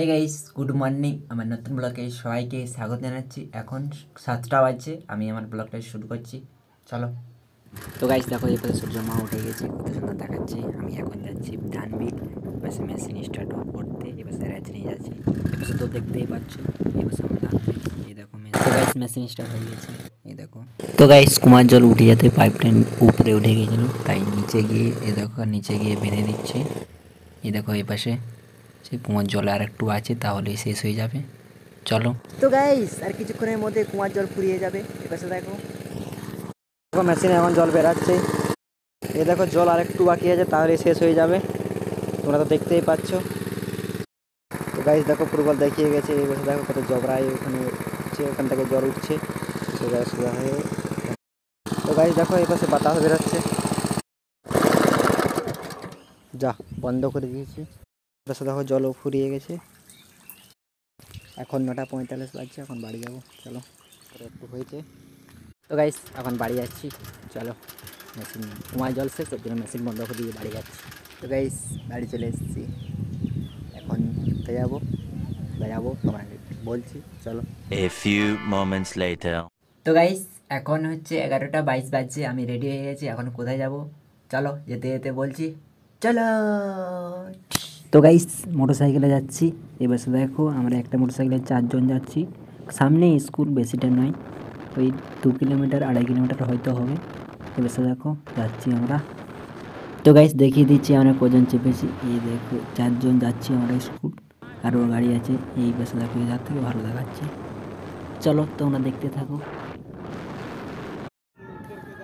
Hey guys, good morning. আমার নতুন ব্লগে সবাইকে স্বাগত জানাচ্ছি। এখন 7টা বাজছে, আমি আমার ব্লগটা শুরু করছি। চলো। তো গাইস দেখো, এপাশে সূর্য মা উঠে গেছে, কত সুন্দর দেখাচ্ছে। আমি এখন যাচ্ছি ধানবিট, এপাশে মেশিন স্টার্ট করতে, এপাশে রাজনী যাচ্ছি। এপাশে তো দেখতেই পাচ্ছ, এপাশে আমার ধানবিট। এই দেখো তো গাইস মেশিন স্টার্ট হয়ে গেছে, এই দেখো। তো গাইস কুমার জল উঠে যেতে পাইপ লাইন উপরে উঠে গিয়েছিল, তাই নিচে গিয়ে এই দেখো নিচে গিয়ে বেঁধে দিচ্ছে। এই দেখো এই পাশে সেই কুমার জল আর একটু আছে, তাহলেই শেষ হয়ে যাবে। চলো। তো গাইস আর কিছুক্ষণের মধ্যে কুমার জল ফুরিয়ে যাবে। এপাশে দেখো মেশিনে এখন জল বেরাচ্ছে। এই দেখো জল আর একটু বাকি আছে, তাহলে শেষ হয়ে যাবে। তোমরা তো দেখতেই পাচ্ছ। তো গাইস দেখো ফুটবল দেখিয়ে গেছে। এই পাশে দেখো কত জবরাই ওখানে উঠছে, ওখান থেকে জল উঠছে সোজা সোজা হয়ে। তো গাইস দেখো এই পাশে বাতাস বেরোচ্ছে, যা বন্ধ করে দিয়েছি। এপাশে দেখো জলও ফুরিয়ে গেছে। এখন 9:45 বাজছে, এখন বাড়ি যাবো। চলো, একটু হয়েছে। তো গাইস এখন বাড়ি যাচ্ছি। চলো, মেশিন কুমার জল শেষ, ওর জন্য মেশিন বন্ধ করে দিয়ে বাড়ি যাচ্ছি। তো গাইস বাড়ি চলে এসেছি, এখন ঘুরতে যাবো তোমাকে বলছি। চলো। A few moments later. তো গাইস এখন হচ্ছে 11:22 বাজছে, আমি রেডি হয়ে গেছি। এখন কোথায় যাব? চলো, যেতে যেতে বলছি। চলো। তো গাইস মোটর সাইকেলে যাচ্ছি। এবার দেখো আমরা একটা মোটর সাইকেলে 4 জন যাচ্ছি। সামনে স্কুল, বেশিটা নয়, ওই 2 কিলোমিটার 2.5 কিলোমিটার হয়তো হবে। এবার দেখো যাচ্ছি আমরা। তো গাইস দেখিয়ে দিচ্ছি আমরা কজন চেপেছি। এই দেখো 4 জন যাচ্ছি আমরা স্কুল, আর ওর গাড়ি আছে এই পাশে দেখো। এই ধার থেকে ভালো দেখাচ্ছে। চলো তোমরা দেখতে থাকো।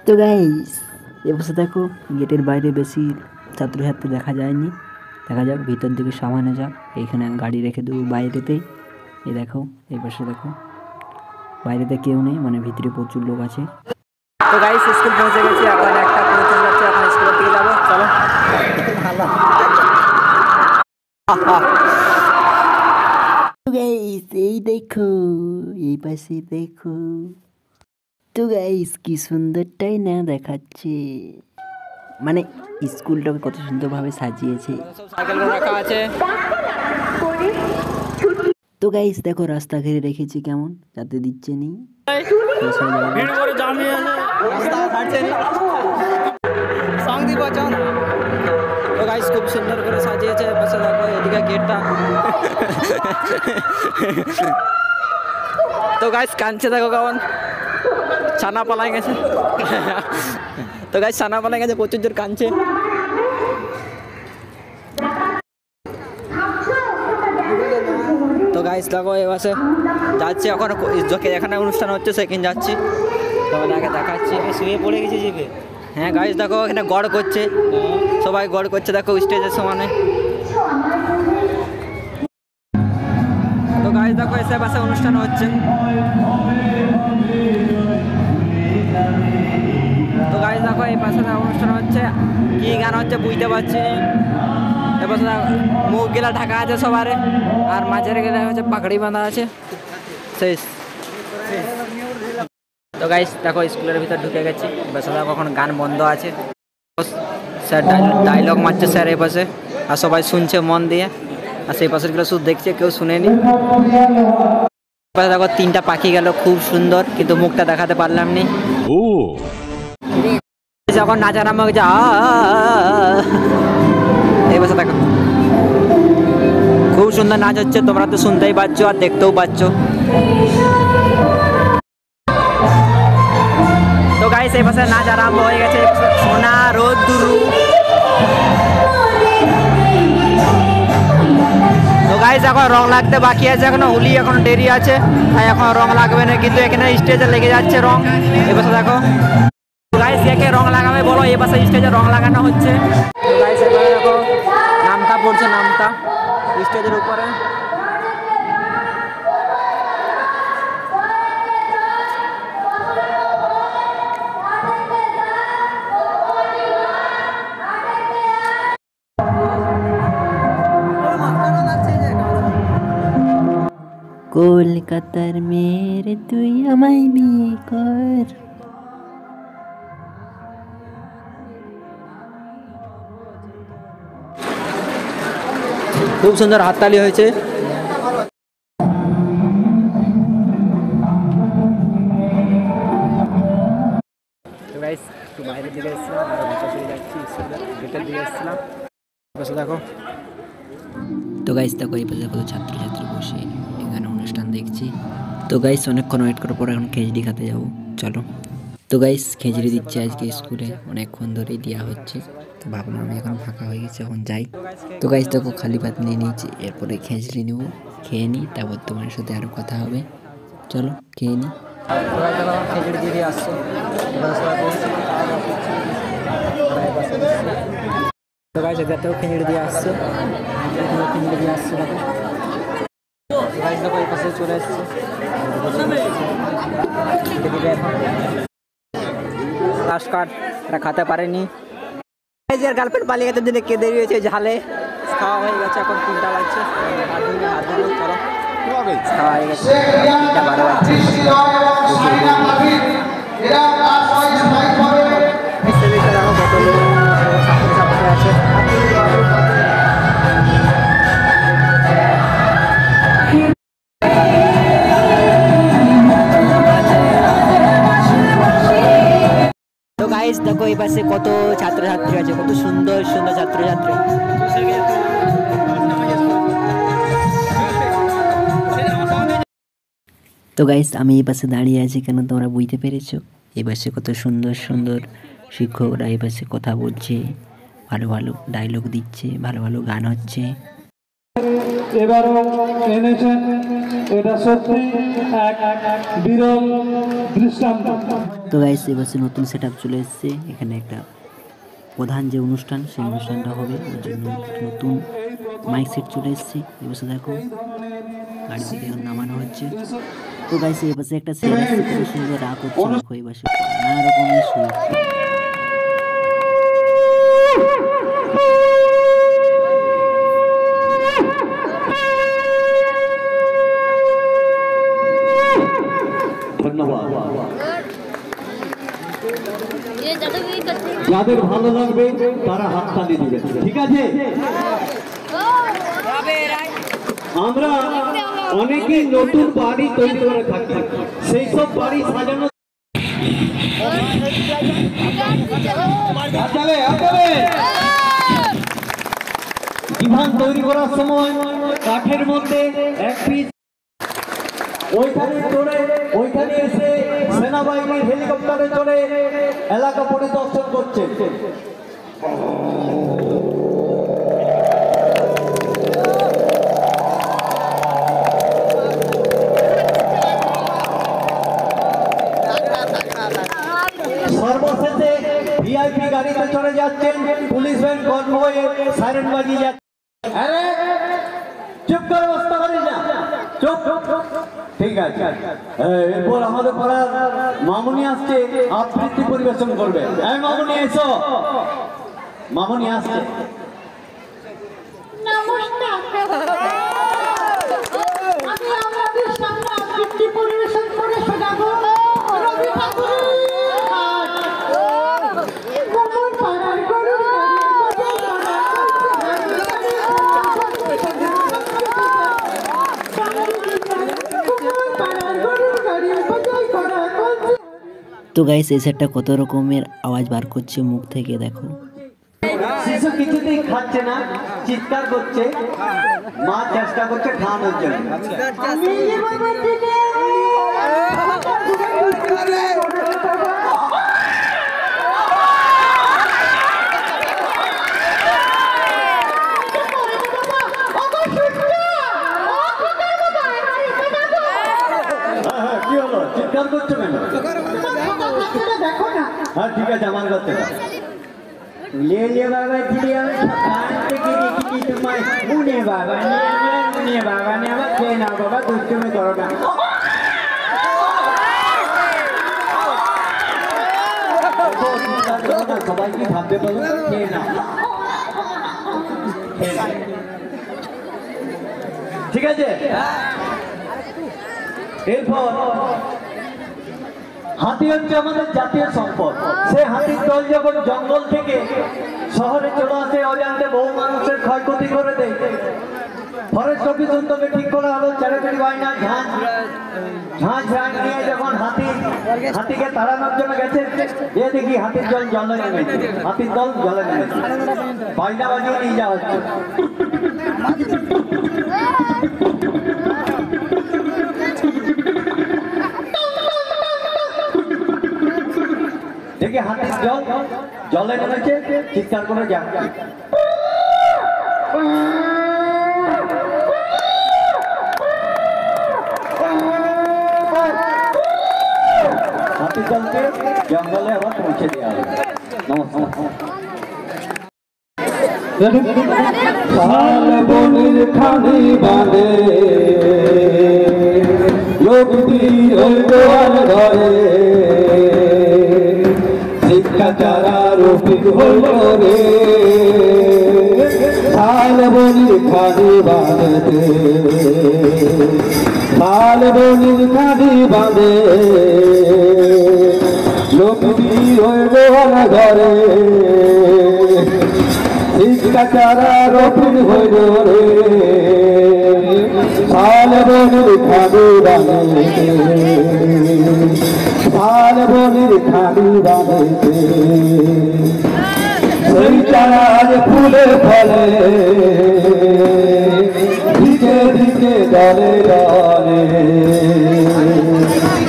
তো গাইস এবার দেখো গেটের বাইরে বেশি ছাত্রছাত্রী দেখা যায়নি। দেখা যাক ভিতর দিকে সামান্য যাক। এইখানে গাড়ি রেখে দেবো বাইরেতেই। এই দেখো এই পাশে দেখো, বাইরেতে কেউ নেই, মানে ভিতরে প্রচুর লোক আছে। তো গাইস স্কুল পৌঁছে গেছি, এখন 1:55 যাচ্ছে, এখন স্কুলের দিকে যাবো। চলো। তো গাইস এই দেখো, এই পাশে দেখো। তো গাইস কি সুন্দরটাই না দেখাচ্ছে, মানে স্কুলটাকে কত সুন্দরভাবে সাজিয়েছে। রাখা আছে। তো গাইস দেখো রাস্তা ঘিরে রেখেছি কেমন, যাতে দিচ্ছে নি। তো গাইস খুব সুন্দর করে সাজিয়েছে। পাশে দেখো এদিকে গেটটা। তো গাইস কাঁদছে দেখো কেমন, ছানা পালাই গেছে। তো গাইস ছানা পালাই গেছে, প্রচুর জোর কাঁদছে। তো গাইস দেখো এবারে যাচ্ছি এখন, এখানে অনুষ্ঠান হচ্ছে সেখানে যাচ্ছি। তোমাদেরকে দেখাচ্ছি। শুয়ে পড়ে গেছি জিভে। হ্যাঁ গাইস দেখো এখানে গড় করছে, সবাই গড় করছে দেখো স্টেজের সমানে। তো গাইস দেখো এসে পাশে অনুষ্ঠান হচ্ছে। তো গাইস দেখো এই পাশে অনুষ্ঠান হচ্ছে, কি গান হচ্ছে বুঝতে পারছি। এবার মুখ গেলা ঢাকা আছে সবারে, আর মাঝের গেলে হচ্ছে পাকড়ি বাঁধা আছে। শেষ। তো গাইস দেখো স্কুলের ভিতর ঢুকে গেছি। এবার দেখো এখন গান বন্ধ আছে, স্যার ডায়লগ মারছে স্যার এই পাশে, আর সবাই শুনছে মন দিয়ে। আর সেই পাশের গুলো শুধু দেখছে, কেউ শুনেনি। দেখো 3টা পাখি গেল, খুব সুন্দর, কিন্তু মুখটা দেখাতে পারলাম নি। যখন নাচা নামা হয়েছে, এই পাশে দেখো খুব সুন্দর নাচ হচ্ছে, তোমরা তো শুনতেই পাচ্ছ আর দেখতেও পাচ্ছ। তো গাইস এই পাশে নাচ আরম্ভ হয়ে গেছে। সোনা রোদ্দুরু। তো গাইস এখন রং লাগতে বাকি আছে, এখনো হোলি এখনো দেরি আছে, তাই এখন রং লাগবে না, কিন্তু এখানে স্টেজে লেগে যাচ্ছে রং। এই পাশে দেখো গাইস একে রং লাগাবে বলো, এই পাশে স্টেজে রং লাগানো হচ্ছে। তো গাইস এখানে দেখো নামটা পড়ছে, নামটা স্টেজের উপরে। কলকাতার মেয়েরে তুই আমায় বিয়ে কর। খুব সুন্দর হাততালি হয়েছে। তো গাইস একটু বাইরের দিকে এসেছিলাম, আমরা ভিতরে চলে যাচ্ছি, স্কুলের গেটের দিকে এসেছিলাম। বসে দেখো। তো গাইস দেখো এই পাশে কত ছাত্রছাত্রী বসে এখানে অনুষ্ঠান দেখছি। তো গাইস অনেকক্ষণ ওয়েট করার পর এখন খিচুড়ি খেতে যাবো, চলো। তো গাইস খিচুড়ি দিচ্ছে আজকে স্কুলে, অনেকক্ষণ ধরেই দেওয়া হচ্ছে। তো ভাবলাম আমি এখন ফাঁকা হয়ে গেছে, এখন যাই। তো গাইস দেখো খালি ভাত নিয়ে নিয়েছি, এরপরে খিচুড়ি নেবো, খেয়ে নিই, তারপর তোমার সাথে আরও কথা হবে, চলো খেয়ে নিই। খিচুড়ি দিয়ে আসছে, তো গাইস এদেরটাও খিচুড়ি দিয়ে আসছে, খিচুড়ি দিয়ে আসছে দেখো। গাইস দেখো এই পাশে চলে এসছে, লাস্ট কার্ড এটা খেতে পারেনি। গার্লফ্রেন্ড পালিয়ে গেছে দিনে কেঁদে দিয়েছে ঝালে, খাওয়া হয়ে গেছে, এখন 3টা বাজছে, হাত ধুলো চলো খাওয়া হয়ে গেছে, 3টা 12 বাজছে। আছে গাইস দেখো এই পাশে কত ছাত্রছাত্রী আছে, কত সুন্দর সুন্দর ছাত্রছাত্রী। তো গাইস আমি এই পাশে দাঁড়িয়ে আছি কেন তোমরা বুঝতে পেরেছো? এই পাশে কত সুন্দর সুন্দর শিক্ষকরা এই পাশে কথা বলছে, ভালো ভালো ডায়লগ দিচ্ছে, ভালো ভালো গান হচ্ছে। এবারও এনেছেন, এটা সত্যি এক বিরল দৃষ্টান্ত। তো গাইস এবার নতুন সেটআপ চলে এসেছে, এখানে একটা প্রধান যে অনুষ্ঠান সেই অনুষ্ঠানটা হবে, ওর জন্য নতুন মাইক সেট চলে এসেছে। এবার দেখো গাড়ি থেকে এখন নামানো হচ্ছে। তো গাইস এই পাশে একটা সেট আছে, খুব সুন্দর রাগ হচ্ছে, দেখো এই পাশে নানা রকমের সুর। যাদের ভালো লাগবে তারা হাততালি দিবেন, ঠিক আছে? আমরা অনেকেই নতুন বাড়ি তৈরি করে থাকি, সেই সব বাড়ি সাজানো বিভাগ তৈরি করার সময় কাঠের মধ্যে এক পিস ওইখানে এসে সেনাবাহিনীর হেলিকপ্টারে চড়ে এলাকা পরিদর্শন করছে। সর্বশেষে ভিআইপি গাড়িতে চড়ে যাচ্ছেন, পুলিশ ভ্যান কনভয়ে সাইরেন বাজিয়ে যাচ্ছে। আরে চুপ করে বসতে পারিস না, চুপ। ঠিক আছে, এরপর আমাদের পাড়ার মামুনি আসছে, আবৃত্তি পরিবেশন করবে। এই মামুনি এসো, মামুনি আসছে। নমস্কার, আমি আপনাদের সামনে আবৃত্তি পরিবেশন করে শোনাবো রবি ঠাকুরের কোমর পাড়ার গরুর তো গাইস এই সেটটা কত রকমের আওয়াজ বার করছে মুখ থেকে, দেখো। শিশু কিছুতেই খাচ্ছে না, চিৎকার করছে, মা চেষ্টা করছে খাওয়ানোর জন্য। কি হলো, চিৎকার করছো কেন? হ্যাঁ ঠিক আছে, আমার কাছে ले ले बाबा जी हम থেকে দেখি তোমার মুনে বাবা ने আবার খেয়ে নাও বাবা, দুষ্টুমি করো না। সবাই কি ভাবতে পারো, খেয়ে নাও, ঠিক আছে? এরপর হাতি হচ্ছে আমাদের জাতীয় সম্পদ। সে হাতির দল যখন জঙ্গল থেকে শহরে চলে আসে, অজান্তে বহু মানুষের ক্ষয়ক্ষতি করে দেয়, ফরেস্ট অফিস উদ্যোগে ঠিক করা হলো চ্যারিটি বাইনা ঝাঁঝ নিয়ে যখন হাতিকে তাড়ানোর জন্য গেছে, যে দেখি হাতির জল জলে নেমেছে, হাতির দল জলে নেমেছে, বাইনা বাজিয়ে নিয়ে যাওয়া হচ্ছে। দেখি হাতির জলে নেমেছে, চিৎকার করে যাচ্ছে। হাতির জলকে জঙ্গলে আবার পৌঁছে দেওয়া হবে। নমস্কার। বনির খানি বাঁধে লোকটি ধরে শিক্ষা চারা রোপিত হইল রে, শাল বনির খানি বাঁধে, শাল বনির খানি বাঁধে লোকটি হইল ঘরে, শিক্ষা চারা রোপিত হইল রে, শাল বনির খানি বাঁধে, শাল বনির খানি বাঁধে, সেই চারার ফুলে ফলে দিকে দিকে দলে দলে,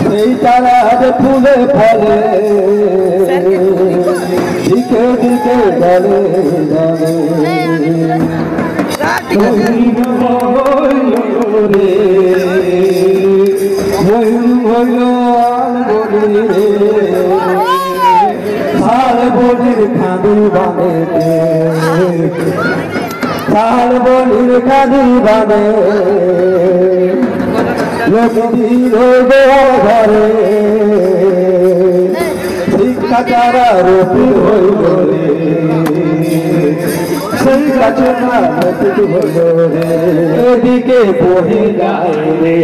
সেই চারার ফুলে ফলে দিকে দিকে দলে দলে, শাল বনির খানি বাঁধে, শাল বনির খানি বাঁধে লোকটি ঘরে, শিক্ষা চারা রোপিত হইল রে, সেই গাছে রোপিত হইল রে, এদিকে বহে যায় রে।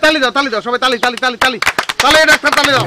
তালি দাও, তালি দাও, সবাই তালি তালি তালি তালি তালি, ডাক্তার তালি দাও।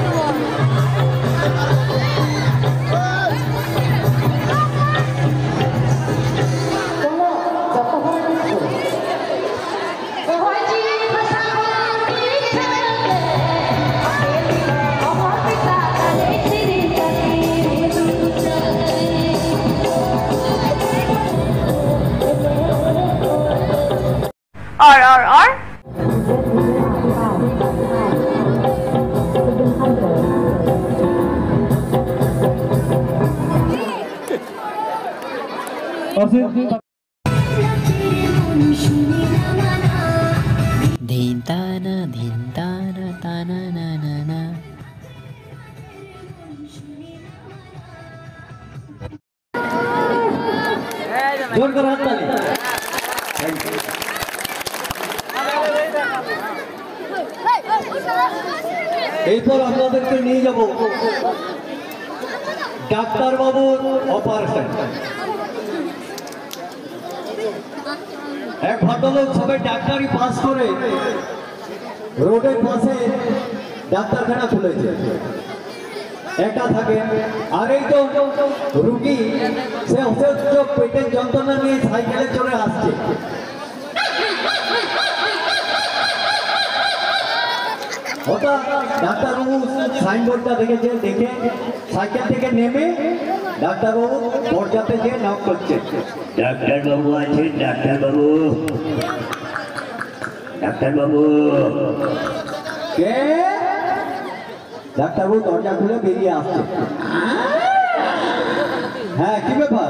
আর ধিন তানা তানা না না না। জোর করে হাত তালি। এরপর আপনাদেরকে নিয়ে যাব ডাক্তারবাবুর অপারেশন। এক ভদ্রলোক সবাই ডাক্তারি পাস করে রোডের পাশে ডাক্তারখানা খুলেছে, একা থাকে। আর এই তো রুগী, সে অসহ্য পেটের যন্ত্রণা নিয়ে সাইকেলে চড়ে আসছে। হঠাৎ ডাক্তারবাবু সাইনবোর্ডটা দেখেছে, দেখে সাইকেল থেকে নেমে ডাক্তারবাবু দরজাতে যেয়ে নক করছে। ডাক্তারবাবু আছে? ডাক্তারবাবু, ডাক্তারবাবু কে? ডাক্তারবাবু দরজা খুলে বেরিয়ে আসছে। হ্যাঁ, কি ব্যাপার?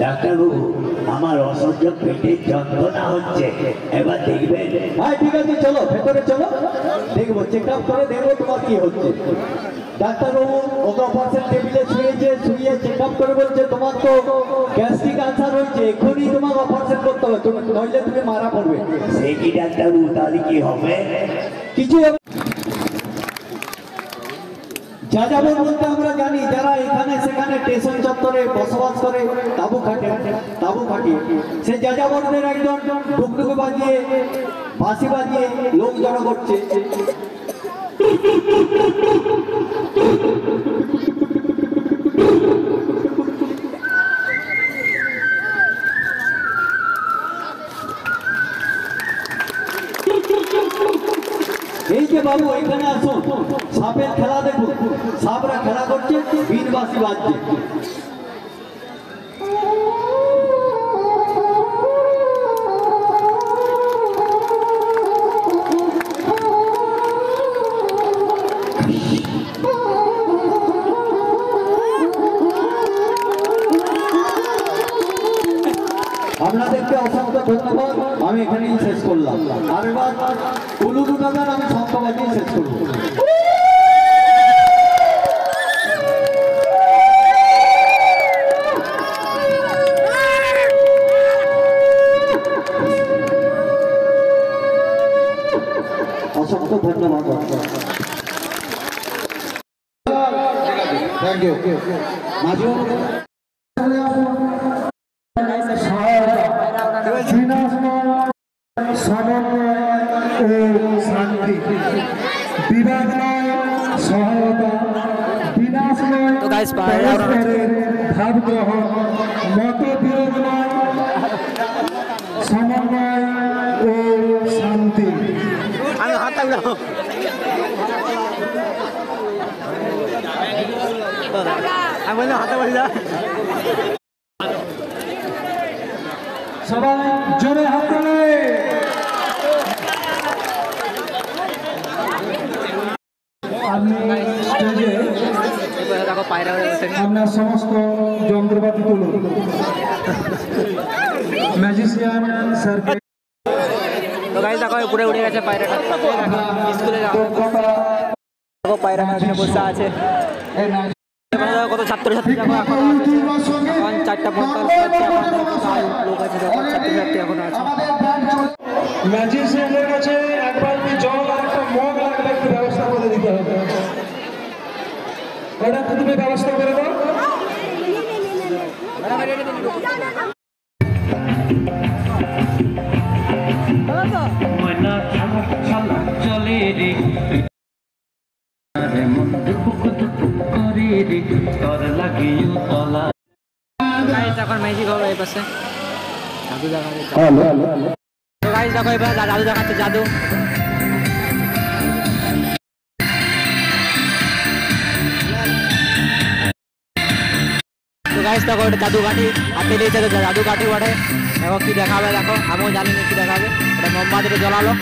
ডাক্তারবাবু, আমার অসহ্য পেটের যন্ত্রণা হচ্ছে, এবার দেখবেন। হ্যাঁ ঠিক আছে, চলো ভেতরে চলো, দেখবো, চেক আপ করে দেখবো তোমার কি হচ্ছে। ডাক্তারবাবু ওকে অপারেশন টেবিলে শুয়েছে, শুয়ে চেক আপ করে বলছে তোমার তো গ্যাস্ট্রিক আলসার হয়েছে, এখনই তোমাকে অপারেশন করতে হবে, নইলে তুমি মারা পড়বে। সে কি ডাক্তারবাবু, তাহলে কি হবে? কিছু যাযাবর বলতে আমরা জানি যারা এখানে সেখানে স্টেশন চত্বরে বসবাস করে, তাবু খাটিয়ে সে যাযাবরদের একজন টুকটুকি বাজিয়ে বাঁশি বাজিয়ে লোক জড়ো করছে। খেলা দেখুন, সাপরা খেলা করছে, বিনবাসী বাজছে। আপনাদেরকে অসংখ্য ধন্যবাদ। আমি এখানেই শেষ করলাম। আর এবার উলুদু গান আমি শঙ্খ বাজিয়ে শেষ করবো। অসংখ্য ধন্যবাদ। Thank you. মাঝে শান্তি, বিবাদ নয় সহায়তা, বিনাশ নয় ভাব গ্রহণ, মতবিরোধ নয় সমন্বয় ও শান্তি। সবাই জোরে হাত তোলে। আপনার সমস্ত যন্ত্রপাতি তুলুন। ম্যাজিশিয়ান স্যারকে তো গাইস দেখো উপরে উড়ে গেছে পায়রাটা। স্কুলে দেখো পায়রা এখানে বসে আছে। কত ছাত্রছাত্রী দেখো এখন 4:45 লোক আছে, দেখো ছাত্রছাত্রী এখন আছে। ম্যাজিশিয়ানের কাছে একবার জল আর একটা মগ লাগলে একটু ব্যবস্থা করে দিতে হবে। ওটা তুমি ব্যবস্থা করে দাও। এখন ম্যাজিক হবে এই পাশে জাদু দেখাচ্ছে। তো গাইস দেখো এবার জাদু দেখাচ্ছে, জাদু। তো গাইস দেখো এটা জাদু কাঠি হাতে নিয়েছে, তো জাদু কাঠি বটে। দেখো কি দেখাবে, দেখো আমিও জানি না কি দেখাবে। এটা মোমবাতিতে জ্বলালো,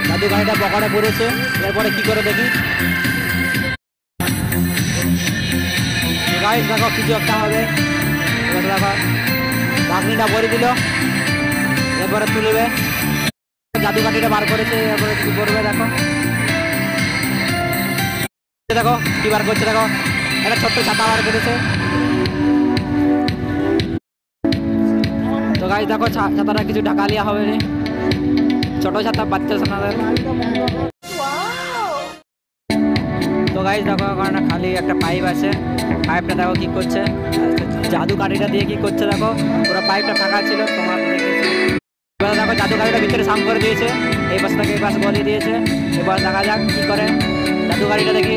জাদু কাঠিটা পকেটে পড়েছে। এরপরে কি করে দেখি। গাইস দেখো কিছু একটা হবে। এবার দেখো ঢাকনিটা ভরে দিল, এরপরে তুলবে। জাদু কাঠিটা বার করেছে, এরপরে কি করবে দেখো। দেখো কি বার করছে, দেখো একটা ছোট্ট ছাতা বার করেছে। তো গাইস দেখো ছাতাটা কিছু ঢাকা লিয়া হবে, ছোট ছাতা বাচ্চা সোনাদের। তো গাইস দেখো ওখানে খালি একটা পাইপ আছে, পাইপটা দেখো কি করছে। জাদু কাঠিটা দিয়ে কি করছে দেখো, পুরো পাইপটা ফাঁকা ছিল তোমার দেখেছি। এবার দেখো জাদু কাঠিটা ভিতরে সাম করে দিয়েছে, এই পাশ থেকে এই পাশ বলিয়ে দিয়েছে। এবার দেখা যাক কি করে। জাদু কাঠিটা দেখি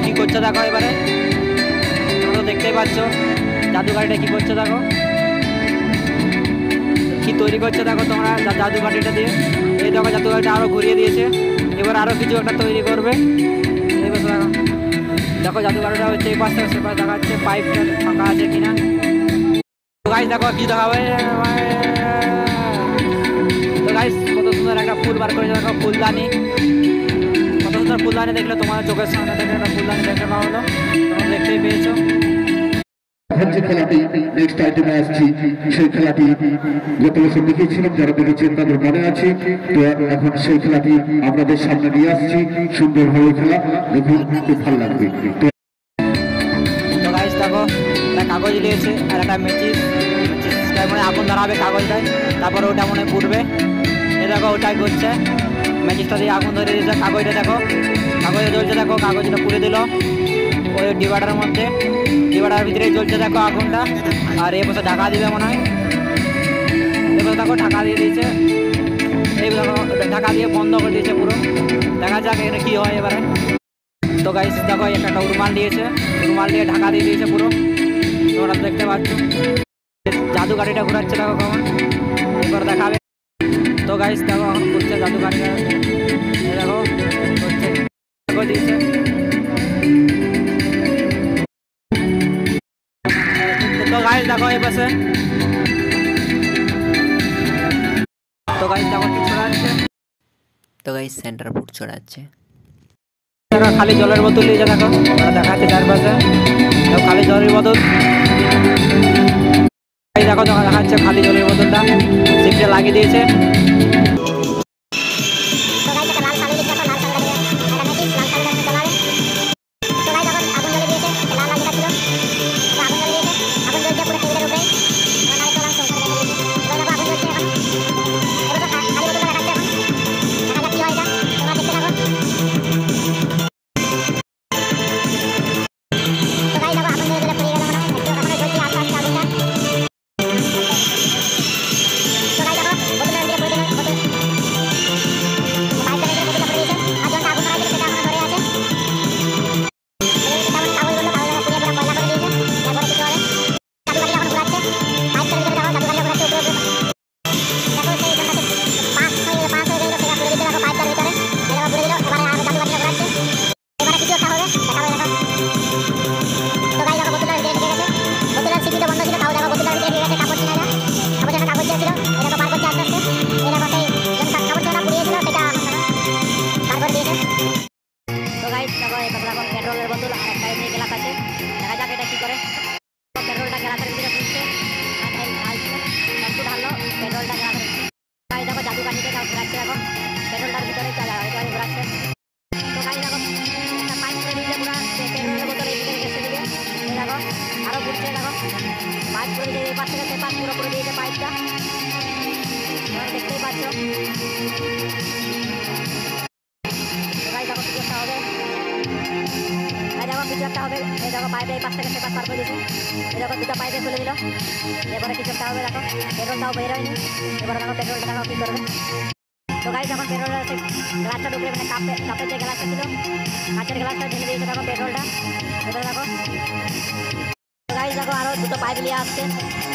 কি করছে দেখো। এবারে তোমরা দেখতেই পাচ্ছ জাদু কাঠিটা কি করছে দেখো, কি তৈরি করছে দেখো তোমরা জাদু কাঠিটা দিয়ে। এই দেখো জাদু কাঠিটা আরো ঘুরিয়ে দিয়েছে, এবার আরো কিছু একটা তৈরি করবে। এই পাশে দেখো, দেখো জাদু কাঠিটা হচ্ছে এই পাশ থেকে সে পাশ দেখাচ্ছে পাইপটা ফাঁকা আছে কিনা। তো গাইস দেখো কি দেখাবে। তো গাইস কত সুন্দর একটা ফুল বার করেছে দেখো, ফুলদানি। কত সুন্দর ফুলদানি দেখলে তোমার চোখের সামনে দেখে একটা ফুলদানি দেখতে পাওয়া হলো, তোমরা দেখতেই পেয়েছো। যে খেলাটি নেক্সট আইটেমে আসছি, সেই খেলাটি গত বছর দেখিয়েছিলাম, যারা দেখেছেন তাদের মনে আছে। তো এখন সেই খেলাটি আপনাদের সামনে নিয়ে আসছি, সুন্দরভাবে খেলা দেখুন, খুব ভালো লাগবে। তো গাইস দেখো একটা কাগজ নিয়েছে আর একটা মেচিসটা মানে আগুন ধরাবে কাগজটায়, তারপরে ওটা মনে পুড়বে। এই দেখো ওটাই করছে, ম্যাচিসটা দিয়ে আগুন ধরে দিয়েছে। কাগজটা দেখো কাগজে জ্বলছে, দেখো কাগজটা পুড়ে দিল ওই ডিবাটার মধ্যে। ডিবাটার ভিতরে জ্বলছে দেখো আগুনটা, আর এ বসে ঢাকা দিবে মনে হয়। এবার দেখো ঢাকা দিয়ে দিয়েছে, এই দেখো ঢাকা দিয়ে বন্ধ করে দিয়েছে পুরো। দেখা যাক এখানে কি হয় এবারে। তো গাইস দেখো একটা রুমাল দিয়েছে, রুমাল দিয়ে ঢাকা দিয়ে দিয়েছে পুরো, তোমরা দেখতে পাচ্ছ। জাদু গাড়িটা ঘুরাচ্ছে দেখো কেমন, এবার দেখাবে। তো গাইস দেখো এখন করছে জাদু গাড়িটা, দেখো করছে করে দিয়েছে। তো গাইস দেখো এই পাশে, তো গাইস দেখো কি ছড়াচ্ছে, তো গাইস সেন্টার ফুড ছড়াচ্ছে। দেখো খালি জলের বোতল নিয়ে যা, দেখো দেখা যাচ্ছে চারপাশে খালি জলের বোতল। দেখো দেখা যাচ্ছে খালি জলের বোতলটা সিটে লাগিয়ে দিয়েছে। পেট্রোলের বোতল আর একটা এমনি গ্লাস আছে, দেখা যাক এটা কি করে। পেট্রোলটা গ্লাসের ভিতরে ফুটছে, একটু ঢাললো পেট্রোলটা গ্লাসের। গাই দেখো জাদু কাঠিতে ঘোরাচ্ছে, দেখো পেট্রোলটার ভিতরে ঘোরাচ্ছে। তো গাই দেখো একটা পাইপ করে দিলে পুরো পেট্রোলের বোতল এই ভিতরে গেছে দিবে, দেখো আরো ঘুরছে। দেখো পাইপ করে দিয়ে এই পাশ থেকে সে পাশ পুরো করে দিয়েছে পাইপটা, দেখতেই পাচ্ছ। দেখো কিছু একটা হবে, দেখো কিছু একটা হবে। এই দেখো পাইপে এই পাশ থেকে সে পাশ পার করে দিয়েছে, এই দেখো দুটো পাইপে খুলে দিল। এবারে কিছু একটা হবে, দেখো পেট্রোলটাও বের হয়নি। এবারে দেখো পেট্রোলটা দেখো কী করবে। তো গাইস যখন পেট্রোলটা গ্লাসটা ঢুকলে, মানে কাপের যে গ্লাসটা ছিল কাঁচের গ্লাসটা ঢেলে দিয়েছে দেখো পেট্রোলটা। এবারে দেখো তো গাইস দেখো আরও দুটো পাইপ নিয়ে আসছে।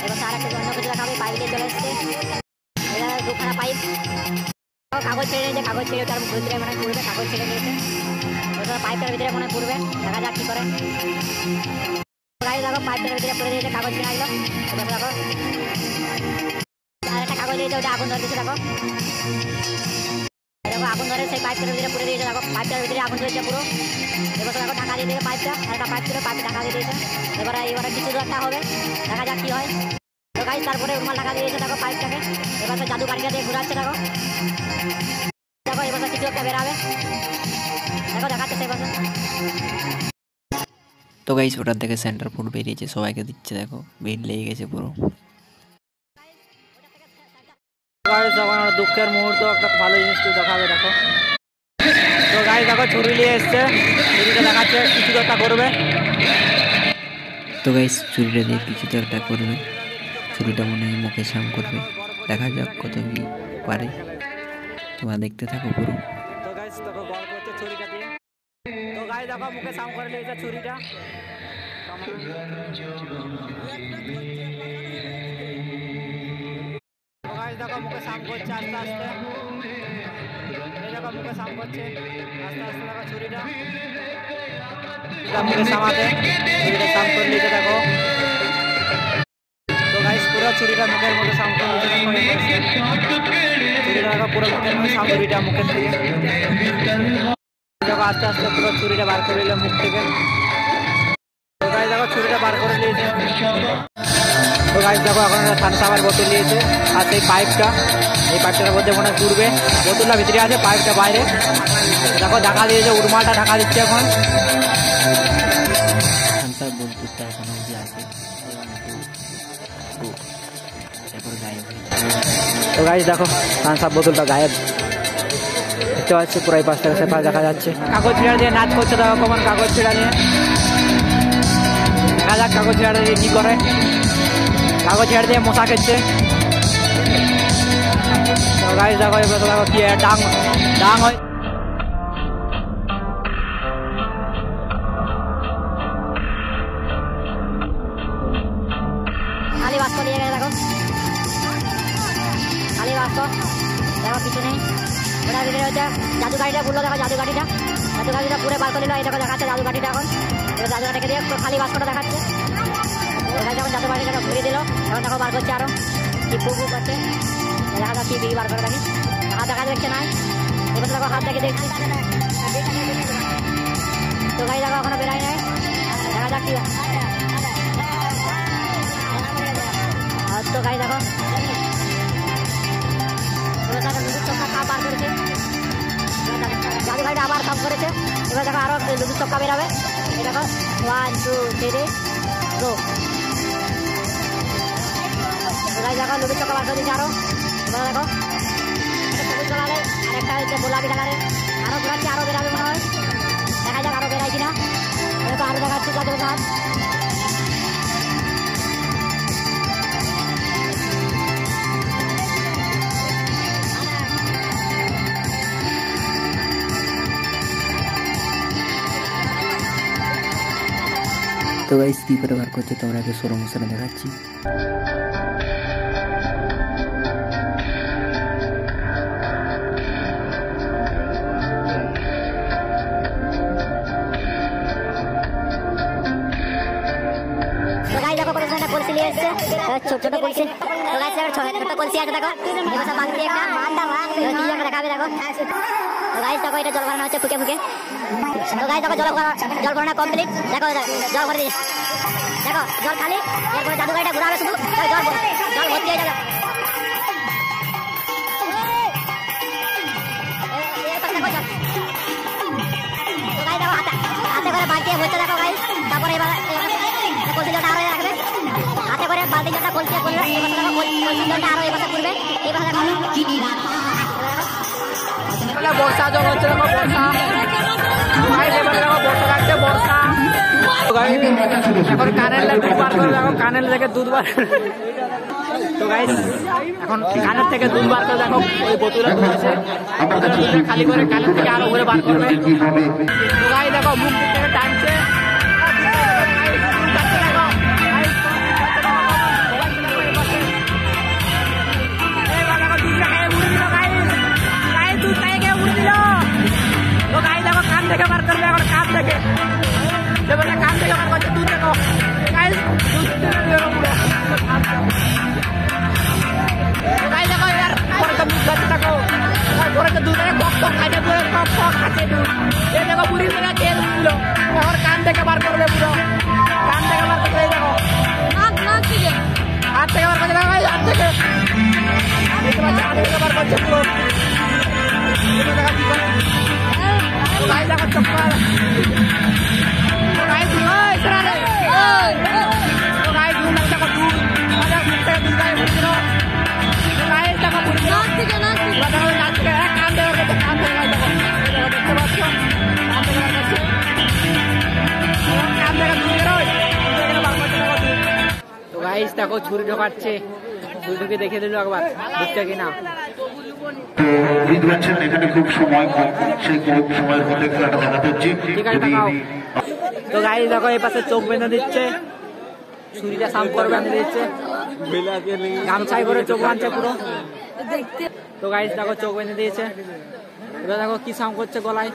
এবার আর একটা অন্য কিছু দেখাবে, পাইপ নিয়ে চলে এসছে। এটা দুখানা পাইপ, কাগজ ছেড়ে নিয়েছে, কাগজ ছেড়ে তার ভিতরে মানে পড়বে, কাগজ ছেড়ে নিয়েছে। ওটা পাইপটার ভিতরে মনে পড়বে, দেখা যাক কী করে। গাইস দেখো পাইপটার ভিতরে পড়ে দিয়েছে, কাগজ ছেড়ে আসলো। এবার দেখো আর একটা কাগজ দিয়েছে, ওটা আগুন ধরে দিয়েছে। দেখো দেখো আগুন ধরে সেই পাইপটার ভিতরে পড়ে দিয়েছে, দেখো পাইপটার ভিতরে আগুন ধরেছে পুরো। এবার দেখো ঢাকা দিয়ে দিয়েছে পাইপটা, আর একটা পাইপ ছিল পাইপে ঢাকা দিয়ে দিয়েছে। এবারে কিছু একটা হবে, দেখা যাক কী হয়। তো গাইস তারপরে রুমাল ঢাকা দিয়েছে দেখো পাইপটাকে। এবার তো জাদু কাঠিটা দিয়ে ঘুরাচ্ছে, দেখো দেখো এবার কিছু একটা বেরাবে, দেখো দেখাচ্ছে সেই পাশে। তো গাইস ওটার থেকে সেন্টার ফুড বেরিয়েছে, সবাইকে দিচ্ছে, দেখো ভিড় লেগে গেছে পুরো। যখন দুঃখের মুহূর্ত একটা ভালো জিনিস দেখাবে, দেখো তো গাইস দেখো ছুরি নিয়ে এসছে, ছুরিটা দেখাচ্ছে কিছু একটা করবে। তো গাইস ছুরিটা দিয়ে কিছু তো একটা করবে, ছুরিটা মনে হয় মুখে সাম করবে, দেখা যাক কত কি পারে। তোমরা দেখতে থাকো পুরো। তো গাইস দেখো বল করছে ছুরিটা দিয়ে, তো গাইস দেখো মুখে সাম করে নিয়েছে ছুরিটা। তো গাইস দেখো মুখে সাম করছে আস্তে আস্তে, এই দেখো মুখে সাম করছে আস্তে আস্তে। দেখো ছুরিটা মুখে সামাতে, ছুরিটা সাম করে নিয়েছে দেখো। তো গাইস পুরো ছুরিটা মুখের মধ্যে সাম করে নিয়েছে, ছুরিটা দেখো পুরো মুখের মধ্যে সাম, ছুরিটা মুখের থেকে দেখো আস্তে আস্তে পুরো ছুরিটা বার করে নিল মুখ থেকে। তো গাইস দেখো ছুরিটা বার করে নিয়েছে। তো গাইস দেখো এখন থানসামের বোতল নিয়েছে, আর সেই পাইপটা, এই পাইপটার মধ্যে মনে পুড়বে, বোতলটা ভিতরে আছে পাইপটা বাইরে। দেখো ঢাকা দিয়েছে, উড়মাটা ঢাকা দিচ্ছে এখন। থানসাপ বোতলটা এখন অবধি আছে, এরপর গায়েব হয়ে যায়। তো গাইস দেখো থানসাপ বোতলটা গায়েব দেখতে পাচ্ছি, পুরো এই পাশ থেকে সে পাশ দেখা যাচ্ছে। কাগজ ছিঁড়া দিয়ে নাচ করছে, দেখো কমন কাগজ ছিঁড়া নিয়ে, দেখা যাক কাগজ ছিঁড়া দিয়ে কী করে। কাগজ ছিঁড়া দিয়ে মশা খেচ্ছে। তো গাইস দেখো এবার দেখো কি ডাং ডাং হয়। খালি বাস্ত নিয়ে গেছে, দেখো খালি বাস্ত, দেখো কিছু নেই। ওটার ভিতরে হচ্ছে জাদু গাড়িটা বললো, দেখো জাদু গাড়িটা গাড়িটা পুরো বার করে নিল। এই দেখো দেখাচ্ছে জাদু বাটিটা এখন। জাদু বাটিকে দিয়ে খালি বাস্কটা দেখাচ্ছে। যখন জাদু বাটিটা ঘুরিয়ে দিল এখন দেখো বার করছে আরো কি পুকু করছে। দেখা যাক কি বিড়ি বার করে দেখি। হাত দেখা দেখছে না, এবার দেখো হাত দেখে দেখছি। তো গাড়ি দেখো এখনো বেরাই নাই, দেখা যাক কি। তো গাড়ি দেখো কাপ বার করেছে, জাদু গাড়িটা আবার কাপ করেছে। এবার দেখো আরো লুডুর চক্কা বেরাবে। এই দেখো 1 2 3 গো। গাড়ি দেখো লুডুর চক্কা বার করে দিচ্ছে আরো। এবার দেখো সবুজ কালারে আর একটা হচ্ছে গোলাপি কালারে আরো ঘোরাচ্ছে, আরো বেরাবে মনে হয়। দেখা যাক আরো বেরায় কিনা। দেখো আরো দেখাচ্ছে জাদুর হাত। তো গাইস কি করে বার করছে তোমরা আগে সরো মশলা দেখাচ্ছি। দেখো কত একটা কলসি নিয়ে এসছে, ছোট ছোট কলসি। তো গাইস দেখো ছোট কলসি আছে দেখো, এবার সব বালতি একটা কি একটা দেখাবে দেখো। তো গাইস দেখো এটা জল ভরানো হচ্ছে ফুকে ফুকে। তো গাইস দেখো জল ভরানো কমপ্লিট। দেখো জল ভরে দিয়েছে, দেখো জল খালি। এরপরে জাদু গাড়িটা ঘুরাবে শুধু, জল ভর্তি হয়ে যাবে। তো গাইস দেখো হাতে করে বালতি ভরছে দেখো গাইস। তারপরে এবার কলসি জলটা আরো রাখবে হাতে করে, বালতি জলটা কলসি করবে। এবার দেখো কলসি জলটা আরো এবার করবে। এবার দেখো বর্ষা জল হচ্ছে, দেখো বর্ষা। এবার দেখো বর্ষা লাগছে, বর্ষা। এখন কানেলে দুধ বার করে দেখো, কানেল থেকে দুধ বার। তো গাইস এখন কানের থেকে দুধ বার করে দেখো ওই বোতলে তুলছে, খালি করে কানের থেকে আরো ঘুরে বার করবে। তো গাইস দেখো মুখ থেকে টানছে। তো গাইস দেখো কান থেকে বার করবে, এখন কান থেকে কান থেকে বার করছে দুধ। দেখো গাইস দুধ গাইস দেখো এবার পরে তো মুখ খাচ্ছে দেখো, পরে তো দুধ কক কক খাচ্ছে, পুরো কক কক খাচ্ছে দুধ। এই দেখো বুড়ি মেলা তেল দিল, এখন কান থেকে বার করবে পুরো, কান থেকে বার করবে। দেখো হাত থেকে বার করছে, দেখো হাত থেকে হাত থেকে বার করছে পুরো। গাইস দেখো চক্কর, গাইস দেখো দুধ দুধ গায়ে ভরছিল। গাইস দেখো কান থেকে কান থেকে দেখতে পাচ্ছ, কান থেকে বার করছে, কান থেকে দুধ বেরোয়। তো গাইস দেখো ছুরি ঢোকাচ্ছে, ছুরি ঢুকে দেখে দিল একবার বুঝছে কিনা। তো বুঝতে পারছেন এখানে খুব সময় কম, সেই কম সময়ের মধ্যে খেলাটা দেখাতে হচ্ছে। তো গাইস দেখো এই পাশে চোখ বেঁধে দিচ্ছে, ছুরিটা সাম করে বেঁধে দিচ্ছে, গামছাই করে চোখ বাঁধছে পুরো। তো গাইস দেখো চোখ বেঁধে দিয়েছে। এবার দেখো কি সাম করছে গলায়,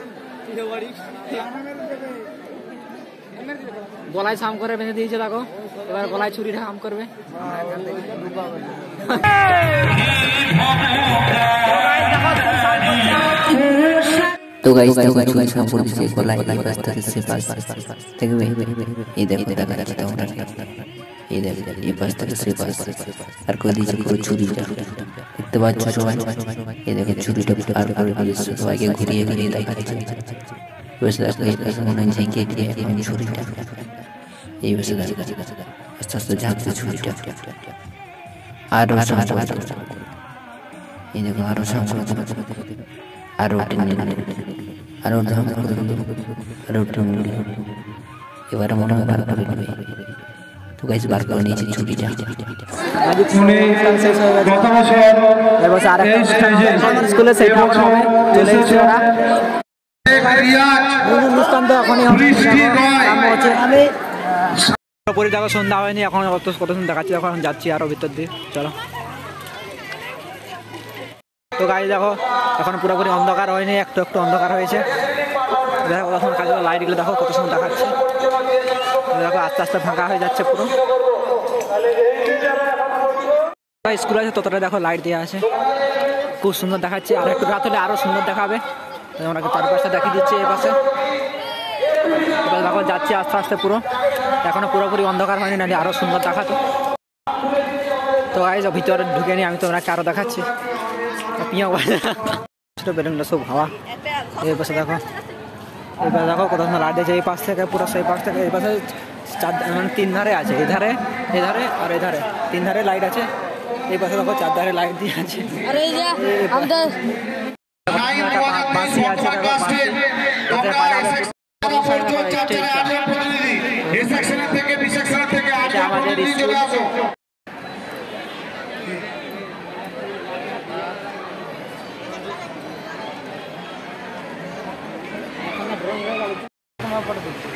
গলায় সাম করে বেঁধে দিয়েছে দেখো। এবার গলায় ছুরিটা সাম করবে। তো গাইস দেখো ছুরি সাম করে দিয়েছে গলায়, এই পাশ থেকে সে পাশ দেখবে। এই দেখো দেখাচ্ছি তোমরা, এই দেখো এই পাশ থেকে সে পাশ আর করে দিয়েছে পুরো ছুরিটা, দেখতে পাচ্ছ সবাই। এই দেখো ছুরিটা আর করে দিয়েছে, সবাইকে ঘুরিয়ে ঘুরিয়ে দেখাচ্ছে। বসে দেখো এই পাশে মনে হয় ঝেঁকে দিয়ে এখন ছুরিটা এই বসে দেখো আস্তে আস্তে ঝাঁকছে ছুরিটা। আরো সাম এই দেখো আরো সাম আরো টেনে আরো ধাম আরো টেনে। এবারে মনে হয় বার করে নেবে। তো গাইস বার করে নিয়েছি ছুরিটা। স্কুলে অনুষ্ঠান তো এখনই পরে দেখো সন্ধ্যা হয়নি, এখন কত সুন্দর দেখাচ্ছি। এখন যাচ্ছি আরো ভিতর দিয়ে, চলো। তো গাইস দেখো এখন পুরোপুরি অন্ধকার হয়নি, একটু একটু অন্ধকার হয়েছে। দেখো তখন কাজের লাইটগুলো দেখো কত সুন্দর দেখাচ্ছে। দেখো আস্তে আস্তে ফাঁকা হয়ে যাচ্ছে পুরো। স্কুল আছে ততটা দেখো লাইট দেওয়া আছে, খুব সুন্দর দেখাচ্ছে। আর একটু রাত হলে আরো সুন্দর দেখাবে। আমরা চারপাশটা দেখিয়ে দিচ্ছি এই পাশে। এবার দেখো যাচ্ছে আস্তে আস্তে পুরো, এখনো পুরোপুরি অন্ধকার হয়নি, নাহলে আরো সুন্দর দেখাতো। তো গাইস ভিতরে ঢুকে নিয়ে আমি তোমরা আরো দেখাচ্ছি। পিঁয়া বেলুনগুলো সব হাওয়া। এই পাশে দেখো, এবার দেখো কত সুন্দর লাইট দিয়েছে এই পাশ থেকে পুরো সেই পাশ থেকে। এই পাশে মানে 3 ধারে আছে, এধারে এধারে আর এধারে 3 ধারে লাইট আছে। এই পাশে দেখো 4 ধারে লাইট দিয়ে আছে। আমাদের স্কুল।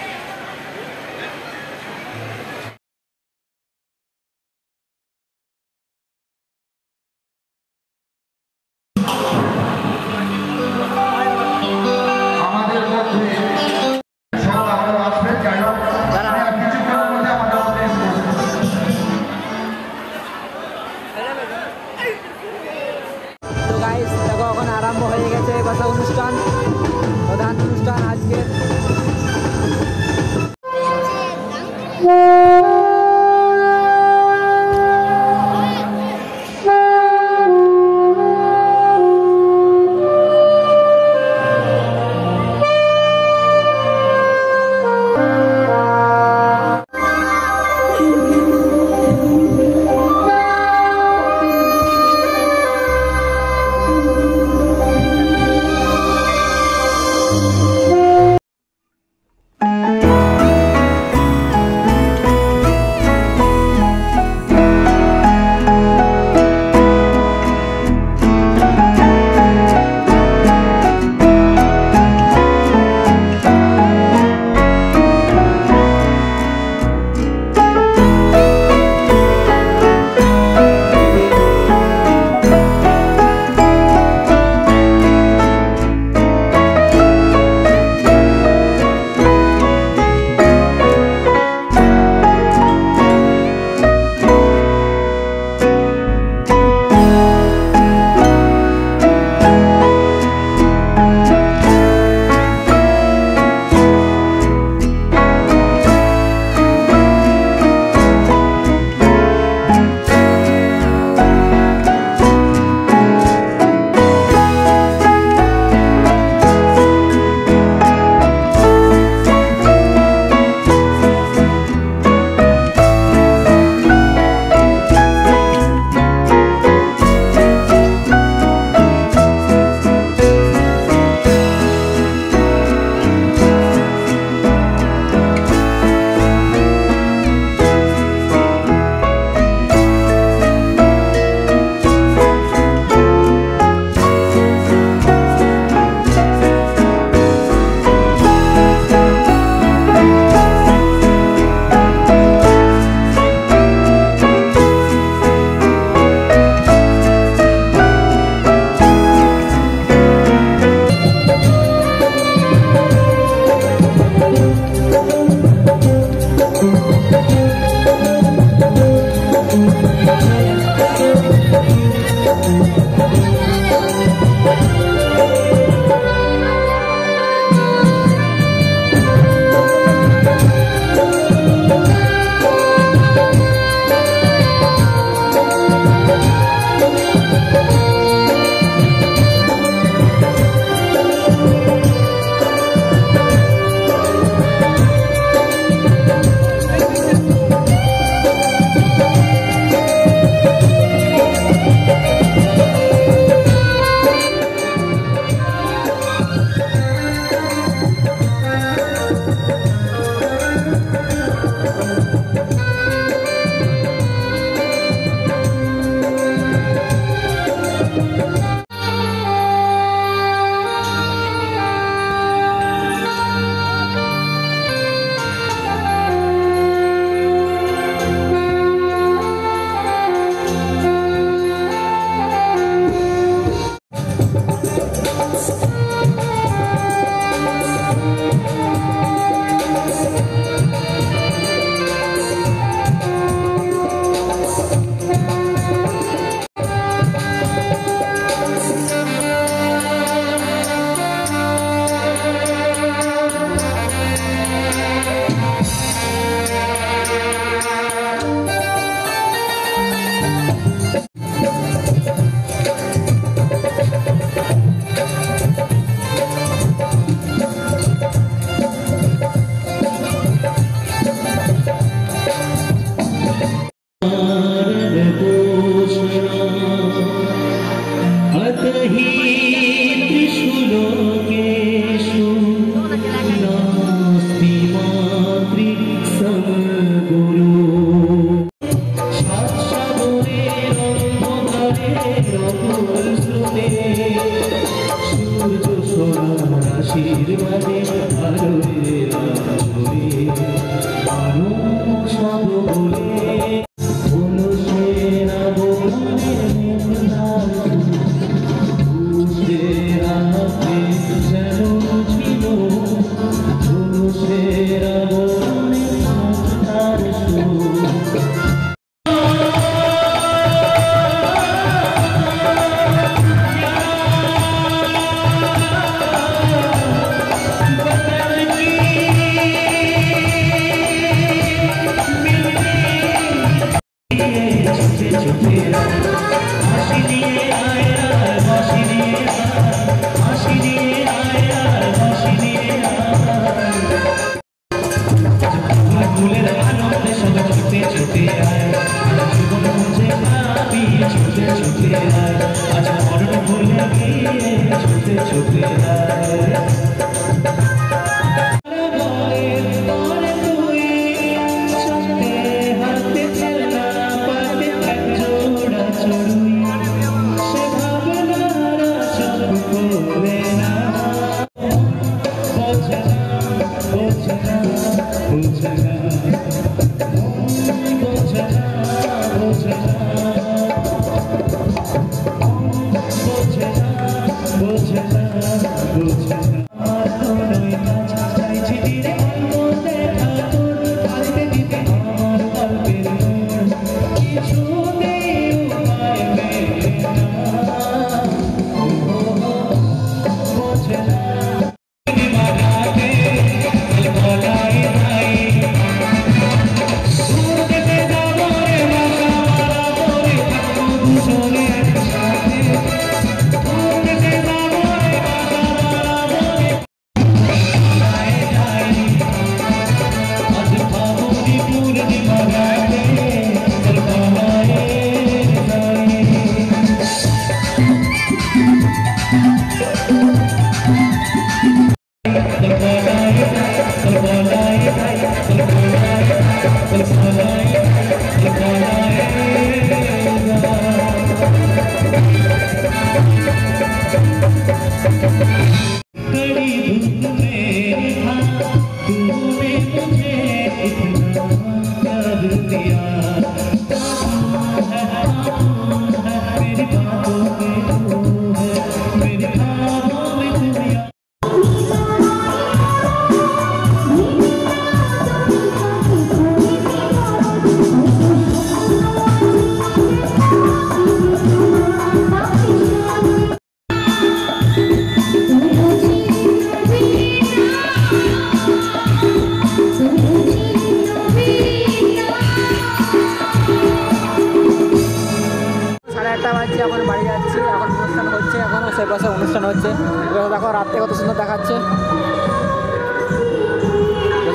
এখন বাড়ি যাচ্ছি, এখন অনুষ্ঠান হচ্ছে, এখনও সে পাশে অনুষ্ঠান হচ্ছে। এবার দেখো রাত্রে কত সুন্দর দেখাচ্ছে,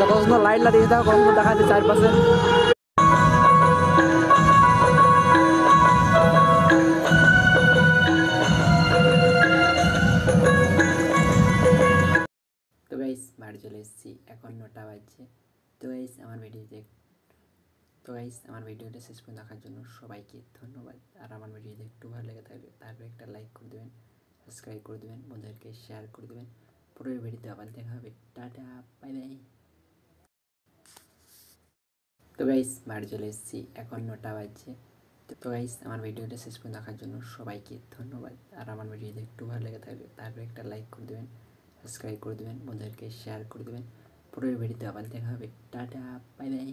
কত সুন্দর লাইট লাগিয়েছে, দেখো কত সুন্দর দেখাচ্ছে চারপাশে। তো গাইস বাড়ি চলে এসেছি, এখন 9টা বাজছে। তো গাইস আমার ভিডিওটা শেষ পর্যন্ত দেখার জন্য সবাইকে ধন্যবাদ। আর আমার ভিডিওতে একটু ভালো লেগে থাকলে তারপরে একটা লাইক করে দেবেন, সাবস্ক্রাইব করে দেবেন, বন্ধুদেরকে শেয়ার করে দেবেন। পরের ভিডিওতে আবার দেখা হবে, টাটা, বাই বাই। তো গাইস বাড়ি চলে এসেছি, এখন 9টা বাজছে। তো গাইস আমার ভিডিওটা শেষ পর্যন্ত দেখার জন্য সবাইকে ধন্যবাদ। আর আমার ভিডিওতে একটু ভালো লেগে থাকলে তারপরে একটা লাইক করে দেবেন, সাবস্ক্রাইব করে দেবেন, বন্ধুদেরকে শেয়ার করে দেবেন। পরের ভিডিওতে আবার দেখা হবে, টাটা, বাই বাই।